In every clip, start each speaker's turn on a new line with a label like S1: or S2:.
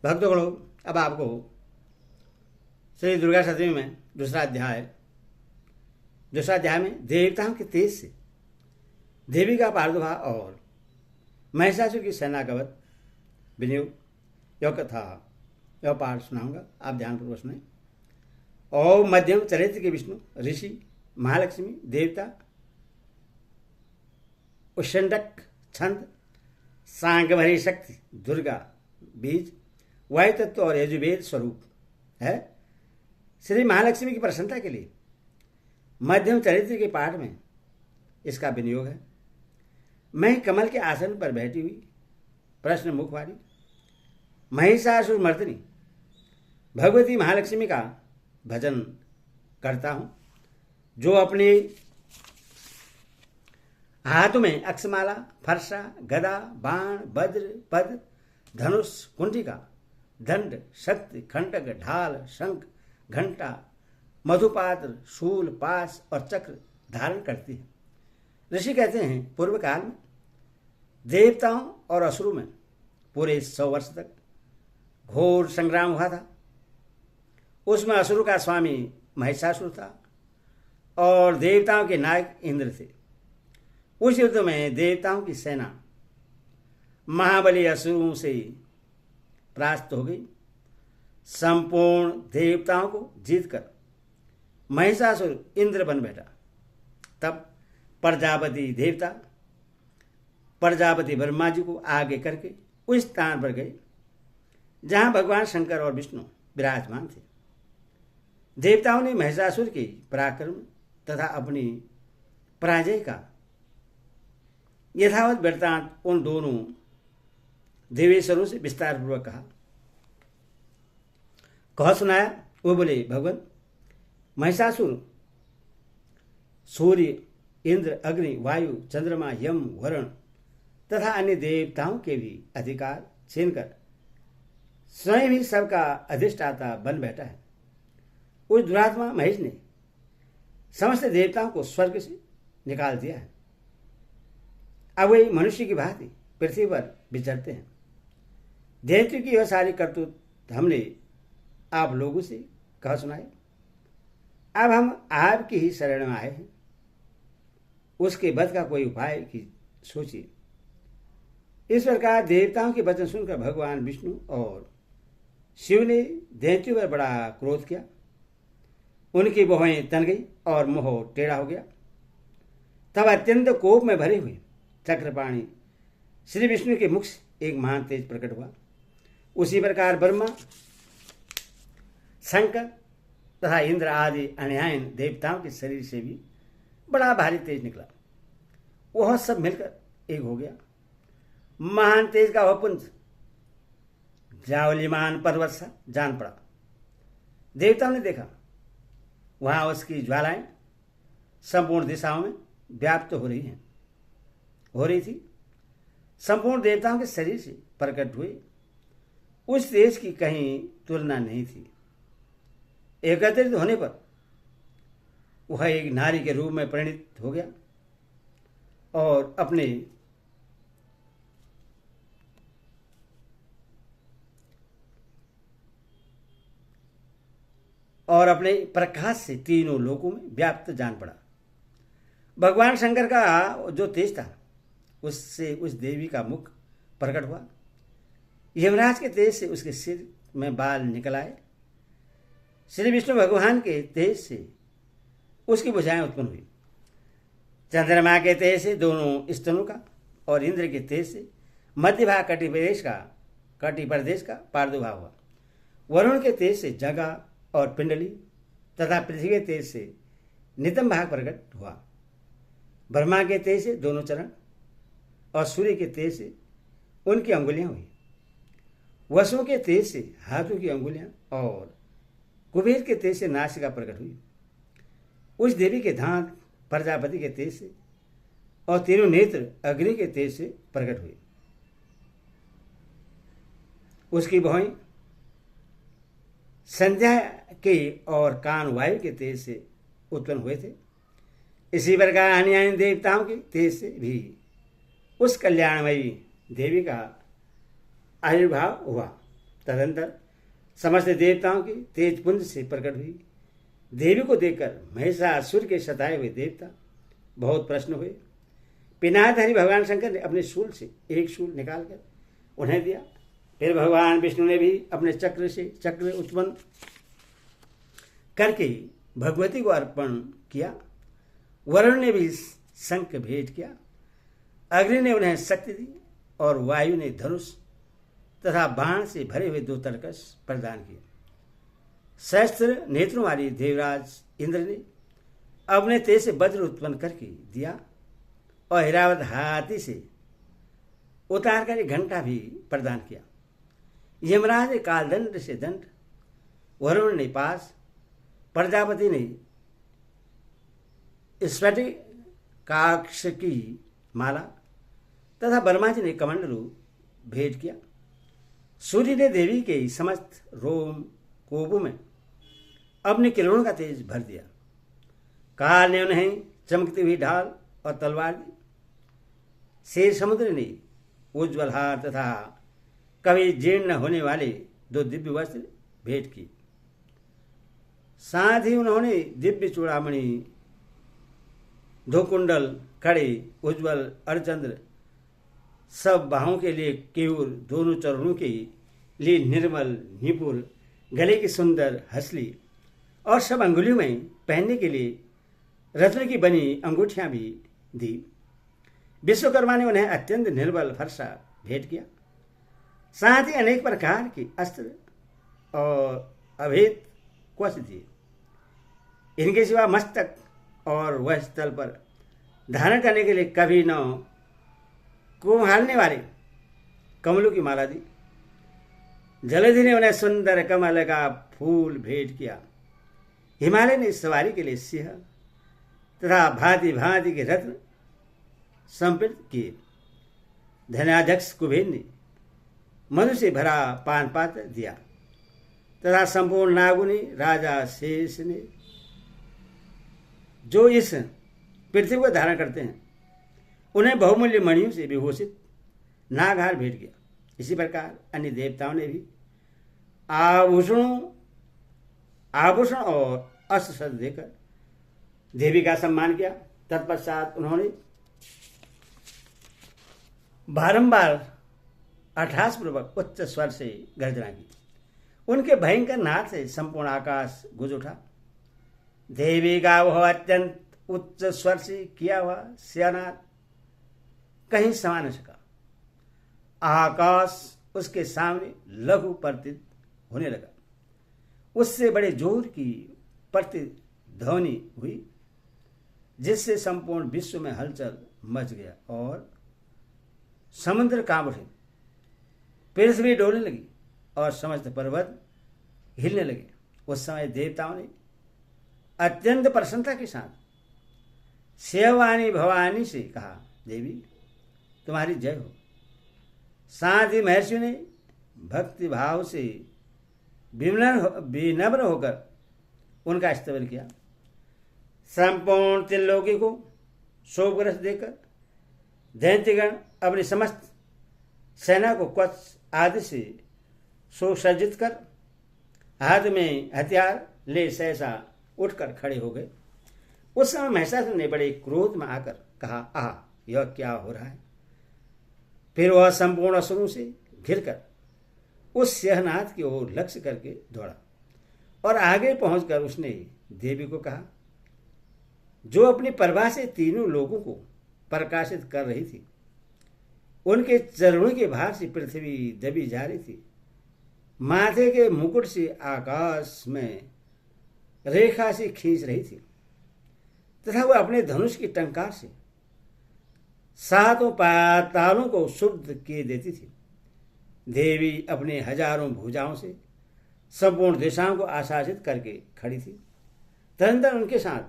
S1: भक्तगणों, अब आपको श्री दुर्गा सप्तमी में दूसरा अध्याय में देवताओं के तेज से देवी का प्रादुर्भाव और महिषासुर की सेना का वध विनियोग यह कथा यह पाठ सुनाऊंगा। आप ध्यानपूर्वक सुने। और मध्यम चरित्र के विष्णु, ऋषि, महालक्ष्मी, देवता, उष्णक, छंद, सांगभरी शक्ति, दुर्गा, बीज, वायु तत्व और यजुर्वेद स्वरूप है। श्री महालक्ष्मी की प्रसन्नता के लिए मध्यम चरित्र के पाठ में इसका विनियोग है। मैं कमल के आसन पर बैठी हुई प्रश्न मुखवारी महिषासुर मर्दिनी भगवती महालक्ष्मी का भजन करता हूं, जो अपने हाथों में अक्षमाला, फरसा, गदा, बाण, वज्र, पद, धनुष, कुंडिका, दंड, शक्ति, खंडक, ढाल, शंख, घंटा, मधुपात्र, शूल, पास और चक्र धारण करती है। ऋषि कहते हैं, पूर्व काल में देवताओं और असुरों में पूरे 100 वर्ष तक घोर संग्राम हुआ था। उसमें असुरों का स्वामी महिषासुर था और देवताओं के नायक इंद्र थे। उस युद्ध में देवताओं की सेना महाबली असुरों से परास्त हो गई। संपूर्ण देवताओं को जीतकर महिषासुर इंद्र बन बैठा। तब प्रजापति ब्रह्मा जी को आगे करके उस स्थान पर गए जहां भगवान शंकर और विष्णु विराजमान थे। देवताओं ने महिषासुर के पराक्रम तथा अपनी पराजय का यथावत वृत्तांत उन दोनों देवेश्वरों से विस्तार पूर्वक कह सुनाया। वो बोले, भगवान, महिषासुर सूर्य, इंद्र, अग्नि, वायु, चंद्रमा, यम, वरुण तथा अन्य देवताओं के भी अधिकार छीनकर स्वयं ही सबका अधिष्ठाता बन बैठा है। उस दुरात्मा महेश ने समस्त देवताओं को स्वर्ग से निकाल दिया है। अब वे मनुष्य की भांति पृथ्वी पर विचरते हैं। दैत्य की यह सारी करतूत हमने आप लोगों से कह सुनाए। अब हम आपकी ही शरण में आए हैं। उसके वध का कोई उपाय की सोचिए। इस प्रकार देवताओं के वचन सुनकर भगवान विष्णु और शिव ने दैत्यों पर बड़ा क्रोध किया। उनकी भौहें तन गई और मुंह टेढ़ा हो गया। तब अत्यंत कोप में भरे हुए चक्रपाणी श्री विष्णु के मुख से एक महान तेज प्रकट हुआ। उसी प्रकार ब्रह्मा, शंकर तथा इंद्र आदि अन्यायन देवताओं के शरीर से भी बड़ा भारी तेज निकला। वह सब मिलकर एक हो गया। महान तेज का वह पुंज जावलीमान पर्वत सा जान पड़ा। देवताओं ने देखा, वहां उसकी ज्वालाएं संपूर्ण दिशाओं में व्याप्त हो रही थी। संपूर्ण देवताओं के शरीर से प्रकट हुए उस तेज की कहीं तुलना नहीं थी। एकत्रित होने पर वह एक नारी के रूप में परिणित हो गया और अपने प्रकाश से तीनों लोकों में व्याप्त जान पड़ा। भगवान शंकर का जो तेज था उससे उस देवी का मुख प्रकट हुआ। यमराज के तेज से उसके सिर में बाल निकल आए। श्री विष्णु भगवान के तेज से उसकी भुजाएं उत्पन्न हुई। चंद्रमा के तेज से दोनों स्तनों का और इंद्र के तेज से मध्य भाग कटि प्रदेश का प्रादुर्भाव हुआ। वरुण के तेज से जगह और पिंडली तथा पृथ्वी के तेज से नितम भाग प्रकट हुआ। ब्रह्मा के तेज से दोनों चरण और सूर्य के तेज से उनकी अंगुलियां हुई। वसुओं के तेज से हाथों की अंगुलियां और कुबेर के तेज से नासिका प्रकट हुई। उस देवी के दांत प्रजापति के तेज से और तीनों नेत्र अग्नि के तेज से प्रकट हुए। उसकी भौहें संध्या के और कान वायु के तेज से उत्पन्न हुए थे। इसी प्रकार अन्य देवताओं के तेज से भी उस कल्याणमयी देवी का आविर्भाव हुआ। तदंतर समस्त देवताओं की तेज पुंज से प्रकट हुई। देवी को देखकर महिषासुर के सताए हुए देवता बहुत प्रसन्न हुए। पिनाकधारी भगवान शंकर ने अपने शूल से एक शूल निकालकर उन्हें दिया। फिर भगवान विष्णु ने भी अपने चक्र से चक्र उत्पन्न करके भगवती को अर्पण किया। वरुण ने भी शंख भेंट किया। अग्नि ने उन्हें शक्ति दी और वायु ने धनुष तथा बाण से भरे हुए 2 तरकस प्रदान किए। सहस्त्र नेत्रों वाली देवराज इंद्र ने अपने तेज से वज्र उत्पन्न करके दिया और हिरावत हाथी से उतार कर एक घंटा भी प्रदान किया। यमराज ने कालदंड से दंड, वरुण ने पास, प्रजापति ने स्फटिक काक्ष की माला तथा ब्रह्मा जी ने कमंडलू भेंट किया। सूर्य ने देवी के समस्त रोम कोबों में अपने किरणों का तेज भर दिया। काल ने उन्हें चमकती हुई ढाल और तलवार दी। शेर समुद्र ने उज्ज्वल हार तथा कभी जीर्ण न होने वाले 2 दिव्य वस्त्र भेंट की। साथ ही उन्होंने दिव्य चूड़ामणि, 2 कुंडल, कड़े, उज्ज्वल अर्धचंद्र, सब बाहों के लिए केयूर, दोनों चरणों के लिए निर्मल निपुर, गले की सुंदर हसली और सब अंगुलियों में पहनने के लिए रत्न की बनी अंगूठियां भी दी। विश्वकर्मा ने उन्हें अत्यंत निर्बल फरसा भेंट किया। साथ ही अनेक प्रकार के अस्त्र और अभेद कवच दिए। इनके सिवा मस्तक और वह स्थल पर धारण करने के लिए कभी न कुम्हारने वाले कमलों की माला दी। जलधि ने उन्हें सुंदर कमल का फूल भेंट किया। हिमालय ने सवारी के लिए सिंह तथा भांति भांति के रत्न संपृक्त किए। धनाध्यक्ष कुबेर ने मधु से भरा पान पात्र दिया तथा संपूर्ण नागों ने, राजा शेष ने, जो इस पृथ्वी को धारण करते हैं, उन्हें बहुमूल्य मणियों से विभूषित नागहार भेंट किया। इसी प्रकार अन्य देवताओं ने भी आभूषण और अस्त्र शस्त्र देकर देवी का सम्मान किया। तत्पश्चात उन्होंने बारंबार अट्टहासपूर्वक उच्च स्वर से गर्जना की। उनके भयंकर नाद से संपूर्ण आकाश गूंज उठा। देवी का वह अत्यंत उच्च स्वर से किया हुआ सियानाद कहीं समा न सका। आकाश उसके सामने लघु प्रतीत होने लगा। उससे बड़े जोर की प्रतिध्वनि हुई, जिससे संपूर्ण विश्व में हलचल मच गया और समुद्र कांप उठे, पृथ्वी डोलने लगी और समस्त पर्वत हिलने लगे। उस समय देवताओं ने अत्यंत प्रसन्नता के साथ शिववाणी भवानी से कहा, देवी तुम्हारी जय हो। साथ ही महर्षियों ने भक्ति भाव से विनम्र होकर उनका स्तवन किया। संपूर्ण त्रिलोकी को शोभग्रस्त देकर दैत्यगण अपनी समस्त सेना को कवच आदि से सुसज्जित कर हाथ में हथियार ले सहसा उठकर खड़े हो गए। उस समय महिषासुर ने बड़े क्रोध में आकर कहा, आह, यह क्या हो रहा है। फिर वह संपूर्ण असुरों से घिरकर उस सिंहनाद की ओर लक्ष्य करके दौड़ा और आगे पहुंचकर उसने देवी को कहा, जो अपनी प्रभा से तीनों लोगों को प्रकाशित कर रही थी। उनके चरणों के भार से पृथ्वी दबी जा रही थी। माथे के मुकुट से आकाश में रेखा से खींच रही थी तथा वह अपने धनुष की टंकार से सातों पातालों को शुद्ध किए देती थी। देवी अपने हजारों भुजाओं से संपूर्ण दिशाओं को आशासित करके खड़ी थी। तदनंतर उनके साथ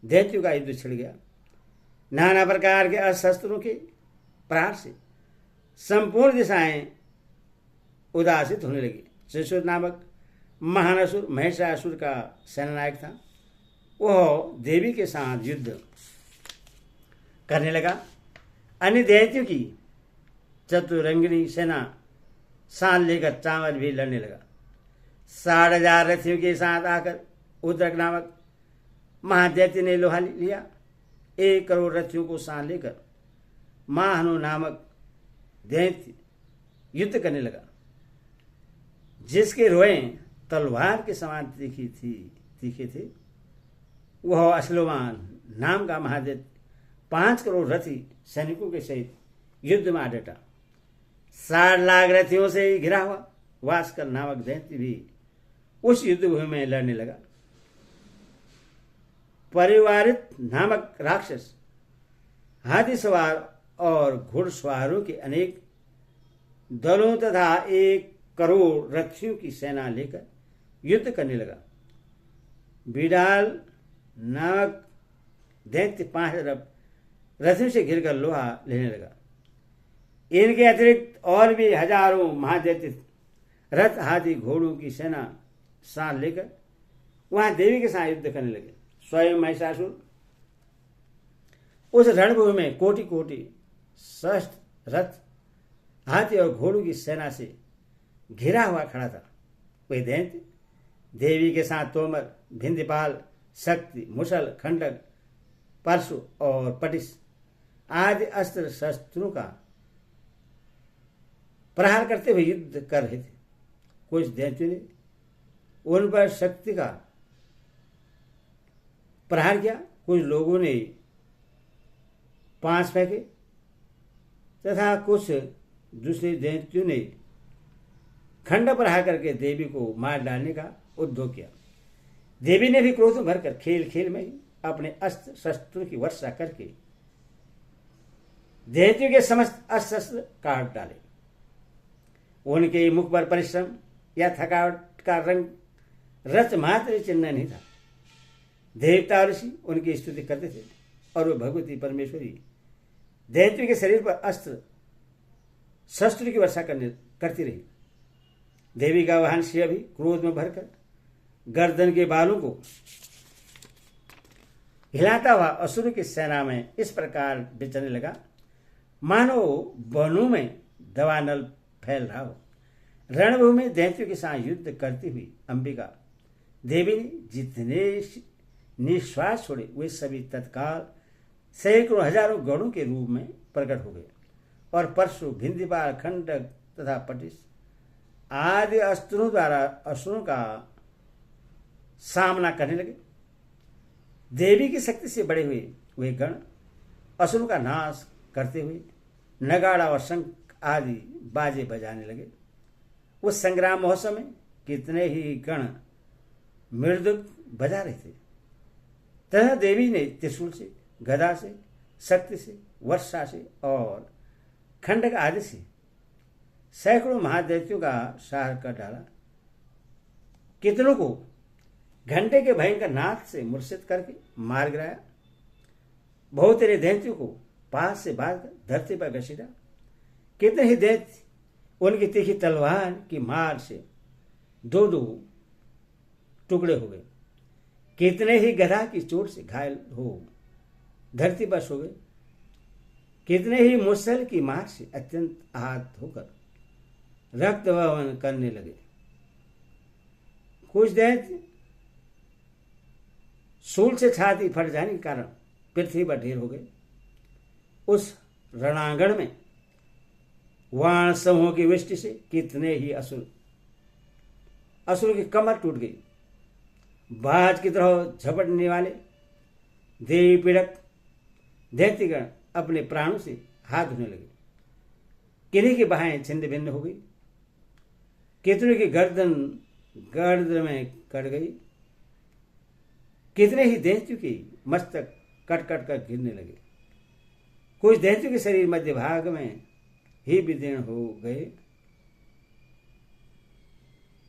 S1: दैत्यों का युद्ध छिड़ गया। नाना प्रकार के अस्त्रों के प्रहार से संपूर्ण दिशाएं उदासित होने लगी। शिशुर नामक महान असुर महिषासुर का सेनानायक था। वह देवी के साथ युद्ध करने लगा। अन्य दैत्यों की चतुरंगिनी सेना सान लेकर चांवल भी लड़ने लगा। 60,000 रथियों के साथ आकर उद्रक नामक महादैत्य ने लोहा लिया। 1 करोड़ रथियों को सान लेकर महानु नामक दैत्य युद्ध करने लगा, जिसके रोए तलवार के समान तीखे थे। वह अश्लोमान नाम का महादैत्य 5 करोड़ रथी सैनिकों के सहित युद्ध में आ डटा। 60 लाख रथियों से घिरा हुआ वास्कर नामक दैत्य भी उस युद्ध भूमि में लड़ने लगा। परिवारित नामक राक्षस हाथी सवार और घुड़सवारों के अनेक दलों तथा 1 करोड़ रथियों की सेना लेकर युद्ध करने लगा। बिडाल नामक दैत्य 5 अरब रथियों से घिरकर लोहा लेने लगा। इनके अतिरिक्त और भी हजारों महादैत्य रथ हाथी घोड़ों की सेना साथ लेकर वहां देवी के साथ युद्ध करने लगे। स्वयं महिषासुर उस रणभूमि में कोटि कोटि सहस्त्र रथ हाथी और घोड़ों की सेना से घिरा हुआ खड़ा था। वही दैत्य देवी के साथ तोमर, भिंदपाल, शक्ति, मुसल, खंडक, परशु और पटिस आदि अस्त्र शस्त्रों का प्रहार करते हुए युद्ध कर रहे थे। कुछ दैत्यों ने उन पर शक्ति का प्रहार किया, कुछ लोगों ने 5 फेंके तथा कुछ दूसरे दैत्यों ने खंड प्रहार करके देवी को मार डालने का उद्योग किया। देवी ने भी क्रोध में भरकर खेल खेल में ही अपने अस्त्र शस्त्रों की वर्षा करके दैत्यों के समस्त अस्त्र शस्त्र काट डाले। उनके मुख पर परिश्रम या थकावट का रंग रच मात्र चिन्ह नहीं था। देवता ऋषि उनकी स्तुति करते थे और वह भगवती परमेश्वरी दैत्यों के शरीर पर अस्त्र शस्त्र की वर्षा करती रही। देवी का वाहन सिंह भी क्रोध में भरकर गर्दन के बालों को हिलाता हुआ असुर की सेना में इस प्रकार बिचरने लगा, मानो वनों में दवानल फैल रहा हो। रणभूमि में दैत्यों के साथ युद्ध करती हुई अंबिका देवी ने जितने निश्वास छोड़े वे सभी तत्काल सैकड़ों हजारों गणों के रूप में प्रकट हो गए और परशु, भिंदीपाल, खंडक तथा पटिस आदि अस्त्रों द्वारा असुरों का सामना करने लगे। देवी की शक्ति से बड़े हुए वे गण असुरों का नाश करते हुए नगाड़ा और शंख आदि बाजे बजाने लगे। उस संग्राम महोत्सव में कितने ही गण मृदुक बजा रहे थे। तथा देवी ने त्रिशूल से, गदा से, शक्ति से, वर्षा से और खंडक आदि से सैकड़ों महादैत्यों का संहार कर डाला। कितनों को घंटे के भयंकर नाद से मूर्छित करके मार गिराया। बहुत तेरे दैत्यों को पास से बांधकर धरती पर घसीटा। कितने ही दैत्य उनकी तीखी तलवार की मार से 2-2 टुकड़े हो गए। कितने ही गधा की चोट से घायल हो धरती पर सो गए। कितने ही मुसल की मार से अत्यंत आहत होकर रक्त वहन करने लगे। कुछ दैत्य सूल से छाती फट जाने के कारण पृथ्वी पर ढेर हो गए। उस रणांगण में वाण समूह की वृष्टि से कितने ही असुर की कमर टूट गई। बाज की तरह झपटने वाले देवी पीड़क दैत्यगण अपने प्राणों से हाथ धोने लगे। किन्हीं की बाहें छिन्न भिन्न हो गई। कितनों की गर्दन में कट गई। कितने ही दैत्यों की मस्तक कट कट कर गिरने लगे। कुछ दैत्यों के शरीर मध्य भाग में ही विदीर्ण हो गए।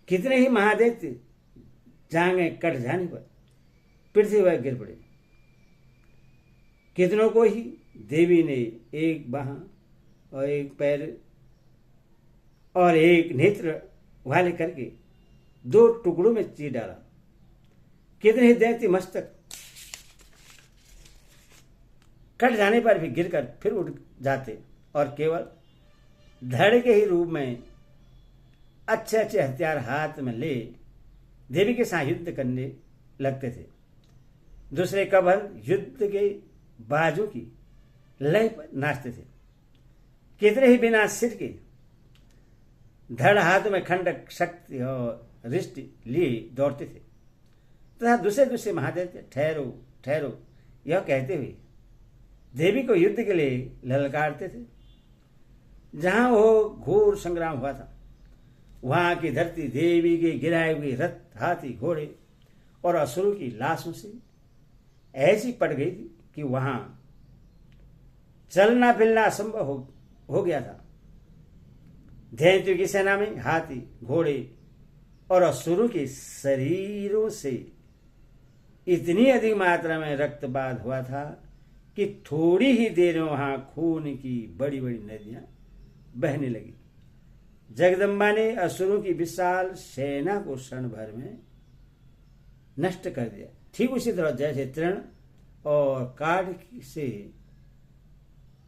S1: कितने ही महादैत्य जांघें कट जाने पर पृथ्वी पर गिर पड़े। कितनों को ही देवी ने एक बाह और एक पैर और एक नेत्र वाले करके 2 टुकड़ों में चीर डाला। कितने ही दैत्य मस्तक कट जाने पर भी गिरकर फिर उठ जाते और केवल धड़ के ही रूप में अच्छे अच्छे हथियार हाथ में ले देवी के साथ युद्ध करने लगते थे। दूसरे कबल युद्ध के बाजू की लय पर नाचते थे। कितने ही बिना सिर के धड़ हाथ में खंडक शक्ति और रिष्टि लिए दौड़ते थे तथा दूसरे दूसरे महादेव ठहरो ठहरो यह कहते हुए देवी को युद्ध के लिए ललकारते थे। जहां वो घोर संग्राम हुआ था वहां की धरती देवी के गिराए हुए रथ, हाथी, घोड़े और असुरों की लाशों से ऐसी पड़ गई थी कि वहां चलना फिरना असंभव हो गया था। दैत्यों की सेना में हाथी, घोड़े और असुरों के शरीरों से इतनी अधिक मात्रा में रक्तपात हुआ था कि थोड़ी ही देर में वहां खून की बड़ी बड़ी नदियां बहने लगी। जगदम्बा ने असुरों की विशाल सेना को क्षण भर में नष्ट कर दिया। ठीक उसी तरह जैसे तृण और काठ से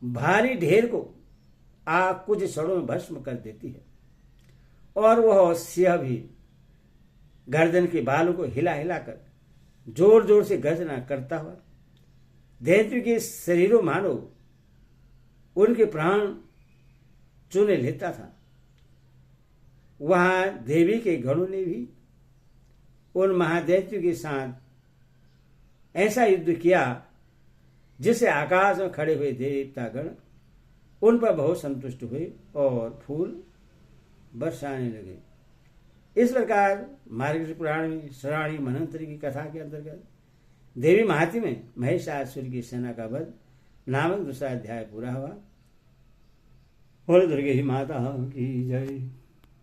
S1: भारी ढेर को आग कुछ क्षणों में भस्म कर देती है और वह सिंह भी गर्दन के बालों को हिला हिलाकर जोर जोर से गर्जना करता हुआ दैत्य के शरीरों मानो उनके प्राण चुने लेता था। वहां देवी के गणों ने भी उन महादैत्यों के साथ ऐसा युद्ध किया जिससे आकाश में खड़े हुए देवतागण उन पर बहुत संतुष्ट हुए और फूल बरसाने लगे। इस प्रकार मार्गशीर्ष पुराण में श्रावणी मनंत्री की कथा के अंतर्गत देवी महात्म्य में महिषासुर की सेना का वध नामक दूसरा अध्याय पूरा हुआ। बोल दुर्गे माता की जय।